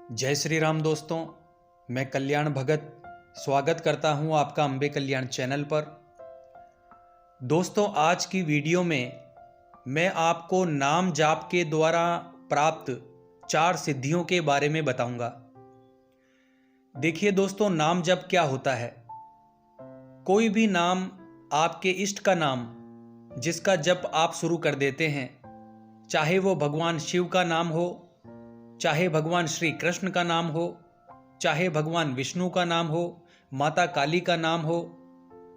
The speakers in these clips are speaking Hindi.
जय श्री राम दोस्तों। मैं कल्याण भगत स्वागत करता हूं आपका अम्बे कल्याण चैनल पर। दोस्तों, आज की वीडियो में मैं आपको नाम जाप के द्वारा प्राप्त 4 सिद्धियों के बारे में बताऊंगा। देखिए दोस्तों, नाम जप क्या होता है। कोई भी नाम, आपके इष्ट का नाम जिसका जप आप शुरू कर देते हैं, चाहे वो भगवान शिव का नाम हो, चाहे भगवान श्री कृष्ण का नाम हो, चाहे भगवान विष्णु का नाम हो, माता काली का नाम हो,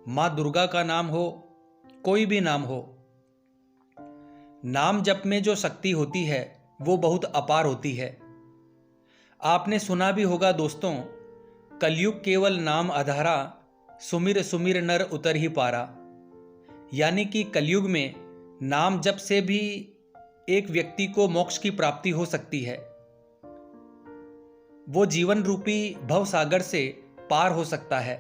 माँ दुर्गा का नाम हो, कोई भी नाम हो, नाम जप में जो शक्ति होती है वो बहुत अपार होती है। आपने सुना भी होगा दोस्तों, कलयुग केवल नाम आधारा, सुमिर सुमिर नर उतर ही पारा। यानी कि कलयुग में नाम जप से भी एक व्यक्ति को मोक्ष की प्राप्ति हो सकती है। वो जीवन रूपी भव सागर से पार हो सकता है।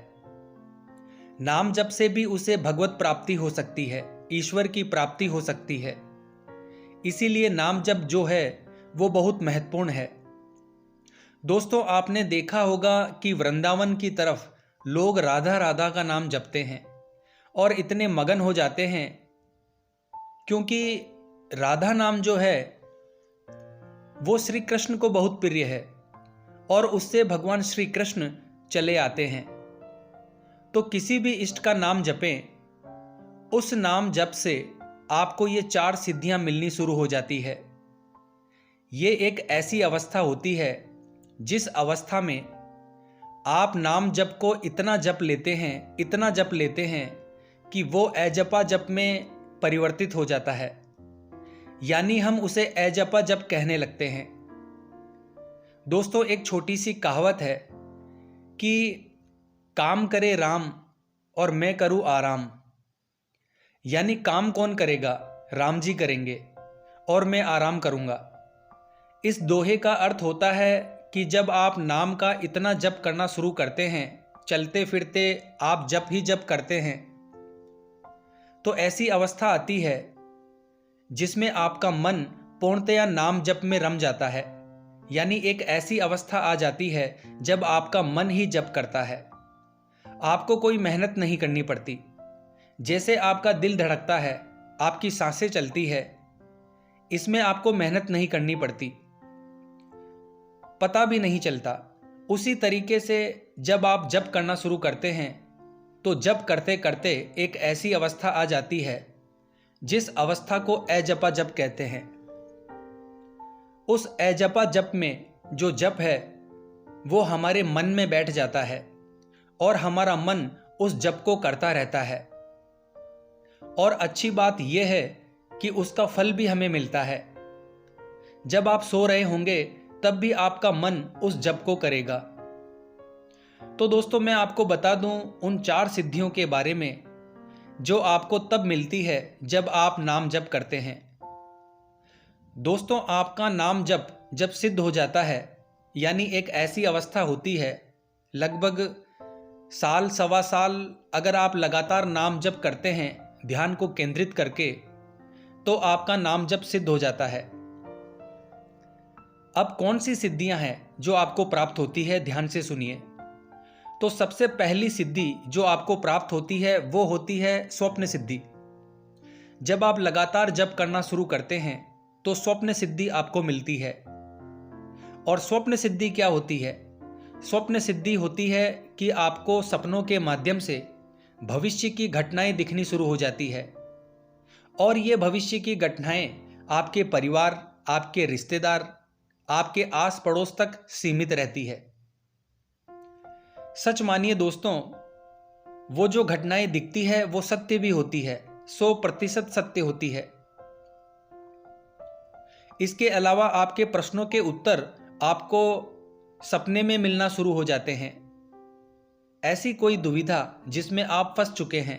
नाम जप से भी उसे भगवत प्राप्ति हो सकती है, ईश्वर की प्राप्ति हो सकती है। इसीलिए नाम जप जो है वो बहुत महत्वपूर्ण है। दोस्तों, आपने देखा होगा कि वृंदावन की तरफ लोग राधा राधा का नाम जपते हैं और इतने मगन हो जाते हैं, क्योंकि राधा नाम जो है वो श्री कृष्ण को बहुत प्रिय है और उससे भगवान श्री कृष्ण चले आते हैं। तो किसी भी इष्ट का नाम जपें, उस नाम जप से आपको ये 4 सिद्धियां मिलनी शुरू हो जाती है। ये एक ऐसी अवस्था होती है जिस अवस्था में आप नाम जप को इतना जप लेते हैं कि वो अजपा जप में परिवर्तित हो जाता है। यानी हम उसे अजपा जप कहने लगते हैं। दोस्तों, एक छोटी सी कहावत है कि काम करे राम और मैं करूं आराम। यानी काम कौन करेगा? राम जी करेंगे और मैं आराम करूंगा। इस दोहे का अर्थ होता है कि जब आप नाम का इतना जप करना शुरू करते हैं, चलते फिरते आप जप ही जप करते हैं, तो ऐसी अवस्था आती है जिसमें आपका मन पूर्णतया नाम जप में रम जाता है। यानी एक ऐसी अवस्था आ जाती है जब आपका मन ही जप करता है, आपको कोई मेहनत नहीं करनी पड़ती। जैसे आपका दिल धड़कता है, आपकी सांसें चलती है, इसमें आपको मेहनत नहीं करनी पड़ती, पता भी नहीं चलता। उसी तरीके से जब आप जप करना शुरू करते हैं तो जप करते करते एक ऐसी अवस्था आ जाती है जिस अवस्था को अजपा जप कहते हैं। उस अजपा जप में जो जप है वो हमारे मन में बैठ जाता है और हमारा मन उस जप को करता रहता है। और अच्छी बात यह है कि उसका फल भी हमें मिलता है। जब आप सो रहे होंगे तब भी आपका मन उस जप को करेगा। तो दोस्तों, मैं आपको बता दूं उन 4 सिद्धियों के बारे में जो आपको तब मिलती है जब आप नाम जप करते हैं। दोस्तों, आपका नाम जप जब सिद्ध हो जाता है, यानी एक ऐसी अवस्था होती है, लगभग साल सवा साल अगर आप लगातार नाम जप करते हैं ध्यान को केंद्रित करके, तो आपका नाम जप सिद्ध हो जाता है। अब कौन सी सिद्धियां हैं जो आपको प्राप्त होती है, ध्यान से सुनिए। तो सबसे पहली सिद्धि जो आपको प्राप्त होती है वो होती है स्वप्न सिद्धि। जब आप लगातार जप करना शुरू करते हैं तो स्वप्न सिद्धि आपको मिलती है। और स्वप्न सिद्धि क्या होती है? स्वप्न सिद्धि होती है कि आपको सपनों के माध्यम से भविष्य की घटनाएं दिखनी शुरू हो जाती है और ये भविष्य की घटनाएं आपके परिवार, आपके रिश्तेदार, आपके आस पड़ोस तक सीमित रहती है। सच मानिए दोस्तों, वो जो घटनाएं दिखती है वो सत्य भी होती है, 100% सत्य होती है। इसके अलावा आपके प्रश्नों के उत्तर आपको सपने में मिलना शुरू हो जाते हैं। ऐसी कोई दुविधा जिसमें आप फंस चुके हैं,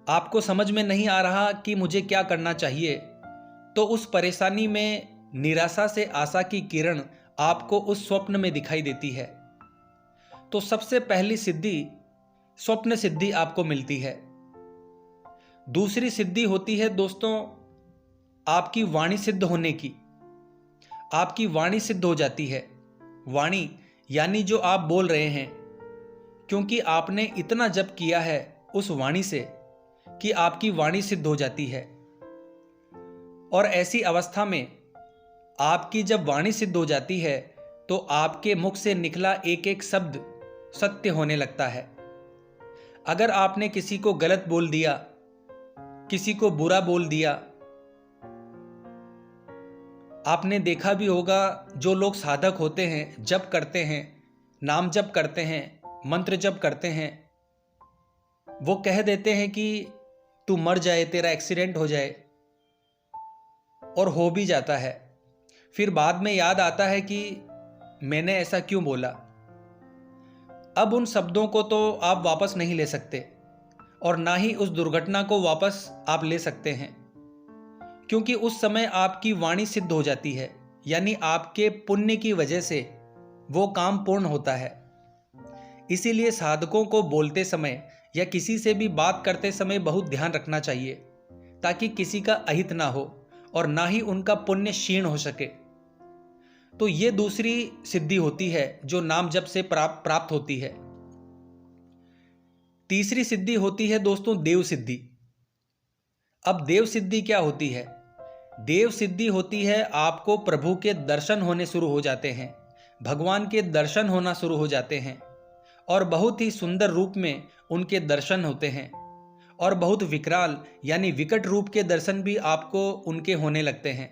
आपको समझ में नहीं आ रहा कि मुझे क्या करना चाहिए, तो उस परेशानी में निराशा से आशा की किरण आपको उस स्वप्न में दिखाई देती है। तो सबसे पहली सिद्धि स्वप्न सिद्धि आपको मिलती है। दूसरी सिद्धि होती है दोस्तों आपकी वाणी सिद्ध होने की। आपकी वाणी सिद्ध हो जाती है। वाणी यानी जो आप बोल रहे हैं, क्योंकि आपने इतना जप किया है उस वाणी से कि आपकी वाणी सिद्ध हो जाती है। और ऐसी अवस्था में आपकी जब वाणी सिद्ध हो जाती है तो आपके मुख से निकला एक एक शब्द सत्य होने लगता है। अगर आपने किसी को गलत बोल दिया, किसी को बुरा बोल दिया, आपने देखा भी होगा जो लोग साधक होते हैं, जप करते हैं, नाम जप करते हैं, मंत्र जप करते हैं, वो कह देते हैं कि तू मर जाए, तेरा एक्सीडेंट हो जाए, और हो भी जाता है। फिर बाद में याद आता है कि मैंने ऐसा क्यों बोला। अब उन शब्दों को तो आप वापस नहीं ले सकते और ना ही उस दुर्घटना को वापस आप ले सकते हैं, क्योंकि उस समय आपकी वाणी सिद्ध हो जाती है, यानी आपके पुण्य की वजह से वो काम पूर्ण होता है। इसीलिए साधकों को बोलते समय या किसी से भी बात करते समय बहुत ध्यान रखना चाहिए, ताकि किसी का अहित ना हो और ना ही उनका पुण्य क्षीण हो सके। तो ये दूसरी सिद्धि होती है जो नाम जप से प्राप्त होती है। तीसरी सिद्धि होती है दोस्तों देव सिद्धि। अब देव सिद्धि क्या होती है? देव सिद्धि होती है आपको प्रभु के दर्शन होने शुरू हो जाते हैं, भगवान के दर्शन होना शुरू हो जाते हैं, और बहुत ही सुंदर रूप में उनके दर्शन होते हैं, और बहुत विकराल यानी विकट रूप के दर्शन भी आपको उनके होने लगते हैं।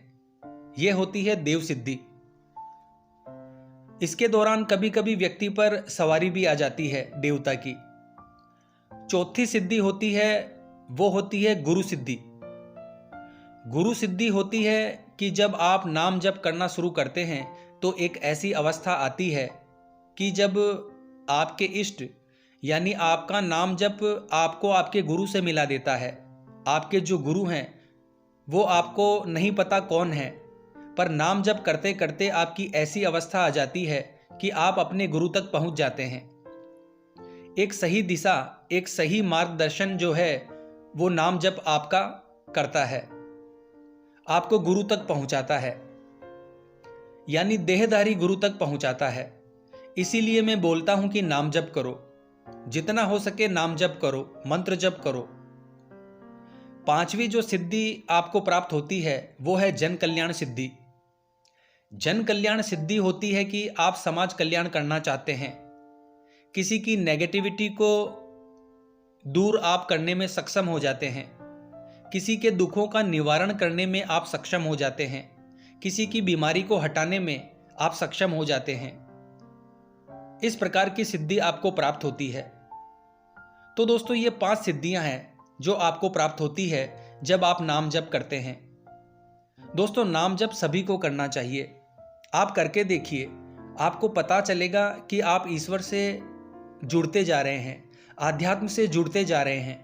यह होती है देव सिद्धि। इसके दौरान कभी कभी व्यक्ति पर सवारी भी आ जाती है देवता की। चौथी सिद्धि होती है, वो होती है गुरु सिद्धि। गुरु सिद्धि होती है कि जब आप नाम जप करना शुरू करते हैं तो एक ऐसी अवस्था आती है कि जब आपके इष्ट यानी आपका नाम जप आपको आपके गुरु से मिला देता है। आपके जो गुरु हैं वो आपको नहीं पता कौन है, पर नाम जप करते करते आपकी ऐसी अवस्था आ जाती है कि आप अपने गुरु तक पहुंच जाते हैं। एक सही दिशा, एक सही मार्गदर्शन जो है वो नाम जप आपका करता है, आपको गुरु तक पहुंचाता है, यानी देहधारी गुरु तक पहुंचाता है। इसीलिए मैं बोलता हूं कि नाम जप करो, जितना हो सके नाम जप करो, मंत्र जप करो। पांचवी जो सिद्धि आपको प्राप्त होती है वो है जन कल्याण सिद्धि। जन कल्याण सिद्धि होती है कि आप समाज कल्याण करना चाहते हैं, किसी की नेगेटिविटी को दूर आप करने में सक्षम हो जाते हैं, किसी के दुखों का निवारण करने में आप सक्षम हो जाते हैं, किसी की बीमारी को हटाने में आप सक्षम हो जाते हैं। इस प्रकार की सिद्धि आपको प्राप्त होती है। तो दोस्तों ये 5 सिद्धियां हैं जो आपको प्राप्त होती है जब आप नाम जप करते हैं। दोस्तों नाम जप सभी को करना चाहिए। आप करके देखिए, आपको पता चलेगा कि आप ईश्वर से जुड़ते जा रहे हैं, आध्यात्म से जुड़ते जा रहे हैं,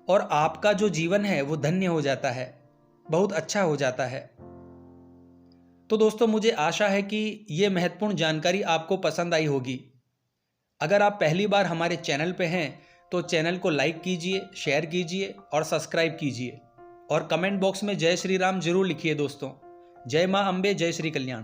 और आपका जो जीवन है वो धन्य हो जाता है, बहुत अच्छा हो जाता है। तो दोस्तों मुझे आशा है कि ये महत्वपूर्ण जानकारी आपको पसंद आई होगी। अगर आप पहली बार हमारे चैनल पे हैं तो चैनल को लाइक कीजिए, शेयर कीजिए और सब्सक्राइब कीजिए, और कमेंट बॉक्स में जय श्री राम जरूर लिखिए दोस्तों। जय मां अम्बे, जय श्री कल्याण।